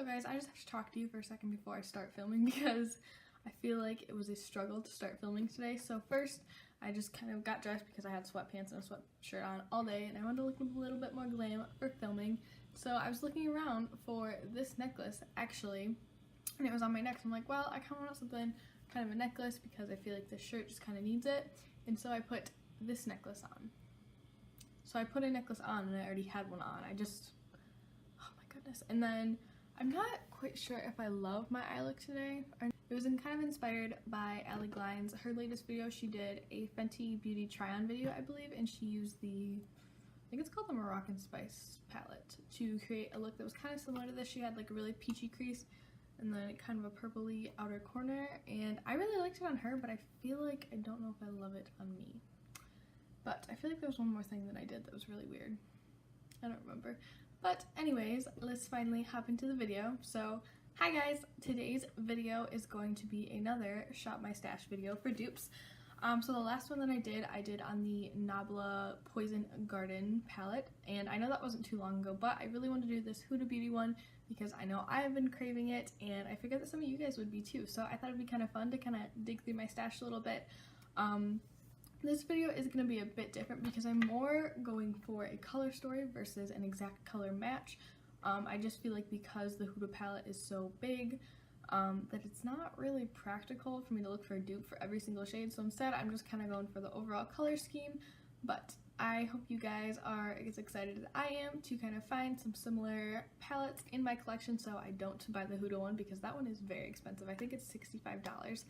So guys, I just have to talk to you for a second before I start filming because I feel like it was a struggle to start filming today. So first, I just kind of got dressed because I had sweatpants and a sweatshirt on all day and I wanted to look a little bit more glam for filming. So I was looking around for this necklace actually, and it was on my neck. So I'm like, well, I kind of want something kind of a necklace because I feel like this shirt just kind of needs it. And so I put this necklace on. So I put a necklace on and I already had one on. Oh my goodness. And then I'm not quite sure if I love my eye look today. It was kind of inspired by Allie Glines. Her latest video, she did a Fenty Beauty try-on video, I believe, and she used I think it's called the Moroccan Spice palette to create a look that was kind of similar to this. She had like a really peachy crease and then kind of a purpley outer corner, and I really liked it on her, but I feel like I don't know if I love it on me. But I feel like there was one more thing that I did that was really weird. I don't remember. But anyways, let's finally hop into the video. So, hi guys! Today's video is going to be another Shop My Stash video for dupes. So the last one that I did on the Nabla Poison Garden palette, and I know that wasn't too long ago, but I really want to do this Huda Beauty one because I know I've been craving it, and I figured that some of you guys would be too, so I thought it'd be kind of fun to kind of dig through my stash a little bit. This video is going to be a bit different because I'm more going for a color story versus an exact color match. I just feel like because the Huda palette is so big, that it's not really practical for me to look for a dupe for every single shade, so instead I'm just kind of going for the overall color scheme. But I hope you guys are as excited as I am to kind of find some similar palettes in my collection so I don't buy the Huda one because that one is very expensive. I think it's $65.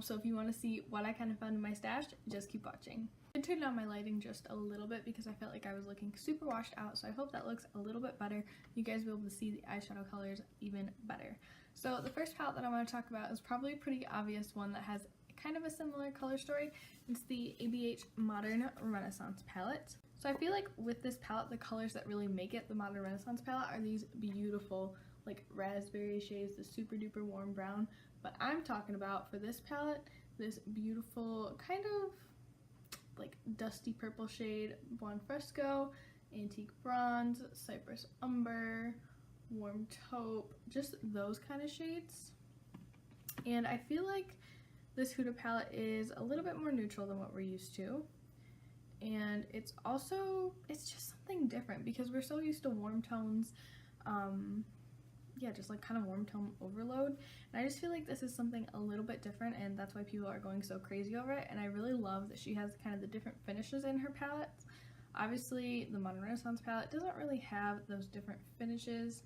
So if you want to see what I kind of found in my stash, just keep watching. I turned down my lighting just a little bit because I felt like I was looking super washed out, so I hope that looks a little bit better. You guys will be able to see the eyeshadow colors even better. So the first palette that I want to talk about is probably a pretty obvious one that has kind of a similar color story. It's the ABH Modern Renaissance palette. So I feel like with this palette, the colors that really make it the Modern Renaissance palette are these beautiful like raspberry shades, the super duper warm brown. But I'm talking about for this palette, this beautiful kind of like dusty purple shade, Buon Fresco, Antique Bronze, Cypress Umber, Warm Taupe, just those kind of shades. And I feel like this Huda palette is a little bit more neutral than what we're used to. And it's just something different because we're so used to warm tones. Yeah, just like kind of warm tone overload, and I just feel like this is something a little bit different, and that's why people are going so crazy over it. And I really love that she has kind of the different finishes in her palettes. Obviously the Modern Renaissance palette doesn't really have those different finishes,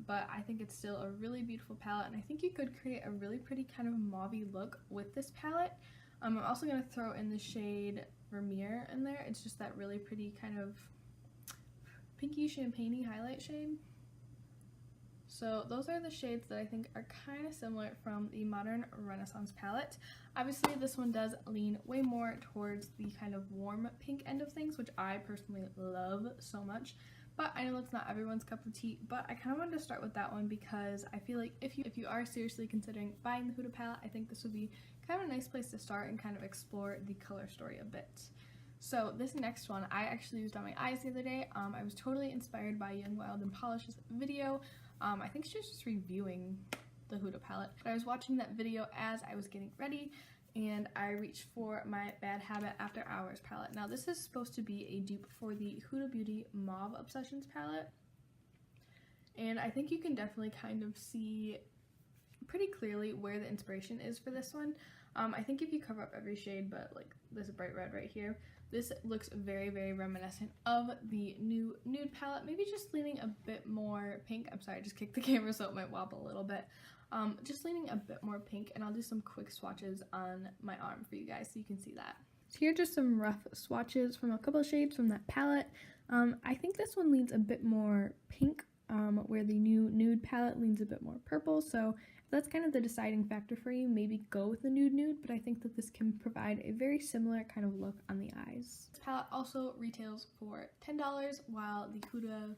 but I think it's still a really beautiful palette, and I think you could create a really pretty kind of mauve-y look with this palette. I'm also going to throw in the shade Vermeer in there. It's just that really pretty kind of pinky champagne-y highlight shade. So those are the shades that I think are kind of similar from the Modern Renaissance palette. Obviously this one does lean way more towards the kind of warm pink end of things, which I personally love so much. But I know that's not everyone's cup of tea, but I kind of wanted to start with that one because I feel like if you are seriously considering buying the Huda palette, I think this would be kind of a nice place to start and kind of explore the color story a bit. So this next one I actually used on my eyes the other day. I was totally inspired by Young Wild and Polish's video. I think she was just reviewing the Huda palette. But I was watching that video as I was getting ready, and I reached for my Bad Habit After Hours palette. Now this is supposed to be a dupe for the Huda Beauty Mauve Obsessions palette, and I think you can definitely kind of see pretty clearly where the inspiration is for this one. I think if you cover up every shade, but like this bright red right here, this looks very, very reminiscent of the new Nude palette, maybe just leaning a bit more pink. I'm sorry, I just kicked the camera so it might wobble a little bit. Just leaning a bit more pink, and I'll do some quick swatches on my arm for you guys so you can see that. So here are just some rough swatches from a couple of shades from that palette. I think this one leans a bit more pink, where the new Nude palette leans a bit more purple, so that's kind of the deciding factor for you. Maybe go with the Nude, but I think that this can provide a very similar kind of look on the eyes. This palette also retails for $10, while the Huda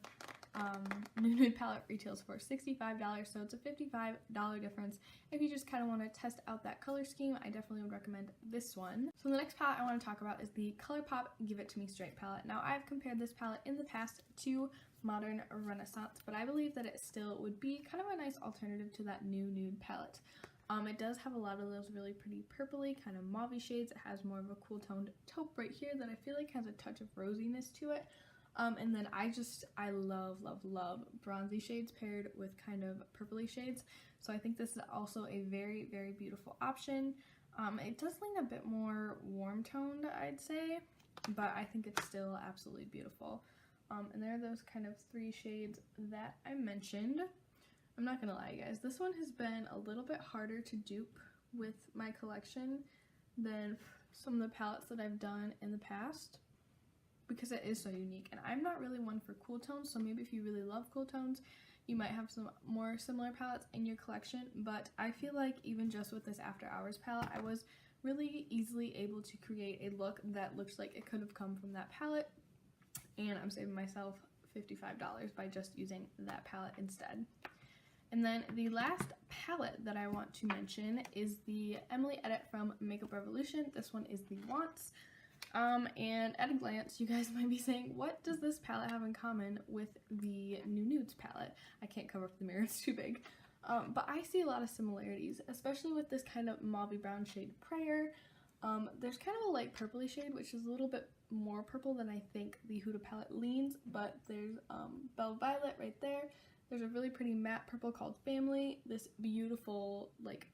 Nude palette retails for $65, so it's a $55 difference. If you just kind of want to test out that color scheme, I definitely would recommend this one. So the next palette I want to talk about is the ColourPop Give It To Me Straight palette. Now, I've compared this palette in the past to Modern Renaissance, but I believe that it still would be kind of a nice alternative to that new Nude palette. It does have a lot of those really pretty purpley, kind of mauve shades. It has more of a cool toned taupe right here that I feel like has a touch of rosiness to it. And then I love bronzy shades paired with kind of purpley shades. So I think this is also a very, very beautiful option. It does lean a bit more warm toned, I'd say, but I think it's still absolutely beautiful. And there are those kind of 3 shades that I mentioned. I'm not gonna lie, guys, this one has been a little bit harder to dupe with my collection than some of the palettes that I've done in the past because it is so unique. And I'm not really one for cool tones, so maybe if you really love cool tones, you might have some more similar palettes in your collection, but I feel like even just with this After Hours palette, I was really easily able to create a look that looks like it could have come from that palette, and I'm saving myself $55 by just using that palette instead. And then the last palette that I want to mention is the Emily Edit from Makeup Revolution. This one is the Wants. And at a glance, you guys might be saying, what does this palette have in common with the new Nudes palette? I can't cover up the mirror, it's too big. But I see a lot of similarities, especially with this kind of mauve brown shade Prayer. There's kind of a light purpley shade, which is a little bit more purple than I think the Huda palette leans, but there's Belle Violet right there. There's a really pretty matte purple called Family. This beautiful, like,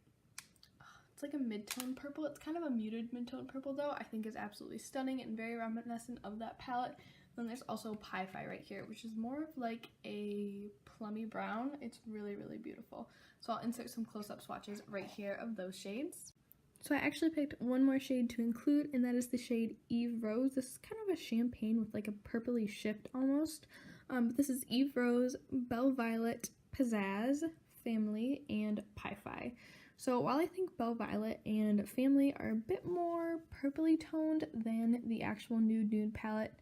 it's like a mid-tone purple. It's kind of a muted mid-tone purple though. I think is absolutely stunning and very reminiscent of that palette. Then there's also Pie Fi right here, which is more of like a plummy brown. It's really, really beautiful. So I'll insert some close-up swatches right here of those shades. So I actually picked one more shade to include, and that is the shade Eve Rose. This is kind of a champagne with like a purpley shift almost. But this is Eve Rose, Belle Violet, Pizzazz, Family, and Pie Fi. So while I think Belle Violet and Family are a bit more purpley toned than the actual Nude palette,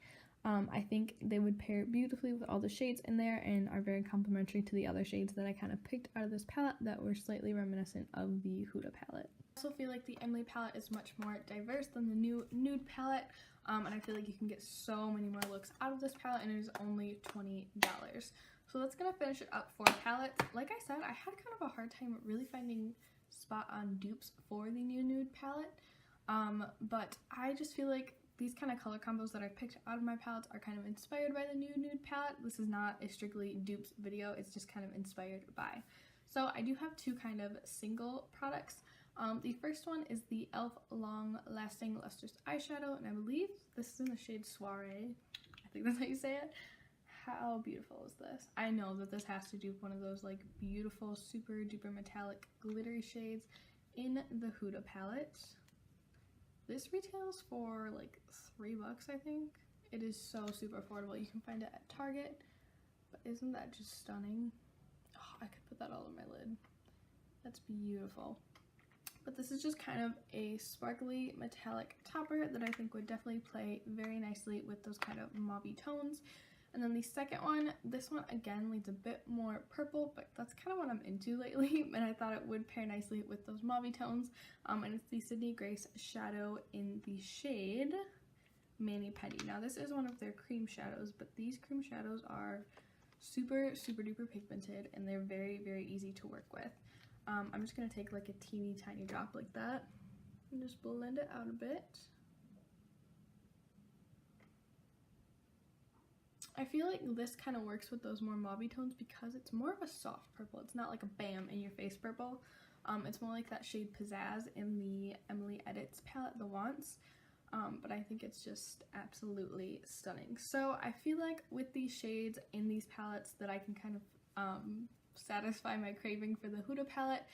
I think they would pair beautifully with all the shades in there and are very complementary to the other shades that I kind of picked out of this palette that were slightly reminiscent of the Huda palette. I also feel like the Emily palette is much more diverse than the new Nude palette, and I feel like you can get so many more looks out of this palette, and it is only $20. So that's gonna finish it up for palettes. Like I said, I had kind of a hard time really finding spot on dupes for the new Nude palette, but I just feel like these kind of color combos that I picked out of my palettes are kind of inspired by the new Nude palette. This is not a strictly dupes video, it's just kind of inspired by. So I do have 2 kind of single products. The first one is the e.l.f. Long Lasting Lustrous Eyeshadow, and I believe this is in the shade Soiree. I think that's how you say it. How beautiful is this? I know that this has to dupe one of those like beautiful, super duper metallic glittery shades in the Huda palette. This retails for like $3, I think. It is so super affordable. You can find it at Target, but isn't that just stunning? Oh, I could put that all on my lid. That's beautiful. But this is just kind of a sparkly metallic topper that I think would definitely play very nicely with those kind of mauve tones. And then the second one, this one again leads a bit more purple, but that's kind of what I'm into lately, and I thought it would pair nicely with those mauve tones. And it's the Sydney Grace shadow in the shade Mani Pedi. Now this is one of their cream shadows, but these cream shadows are super, super duper pigmented, and they're very, very easy to work with. I'm just going to take like a teeny tiny drop like that and just blend it out a bit. I feel like this kind of works with those more mauve tones because it's more of a soft purple. It's not like a bam in your face purple. It's more like that shade Pizzazz in the Emily Edits palette, the Wants. But I think it's just absolutely stunning. So I feel like with these shades in these palettes that I can kind of satisfy my craving for the Huda palette.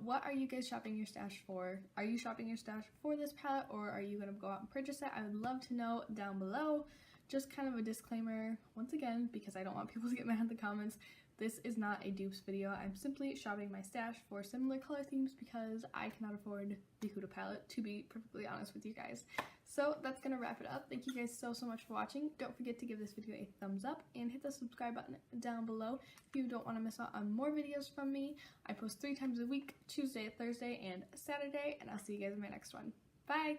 What are you guys shopping your stash for? Are you shopping your stash for this palette, or are you going to go out and purchase it? I would love to know down below. Just kind of a disclaimer, once again, because I don't want people to get mad in the comments, this is not a dupes video. I'm simply shopping my stash for similar color themes because I cannot afford the Huda palette, to be perfectly honest with you guys. So that's gonna wrap it up. Thank you guys so much for watching. Don't forget to give this video a thumbs up and hit the subscribe button down below if you don't want to miss out on more videos from me. I post 3 times a week, Tuesday, Thursday, and Saturday, and I'll see you guys in my next one. Bye!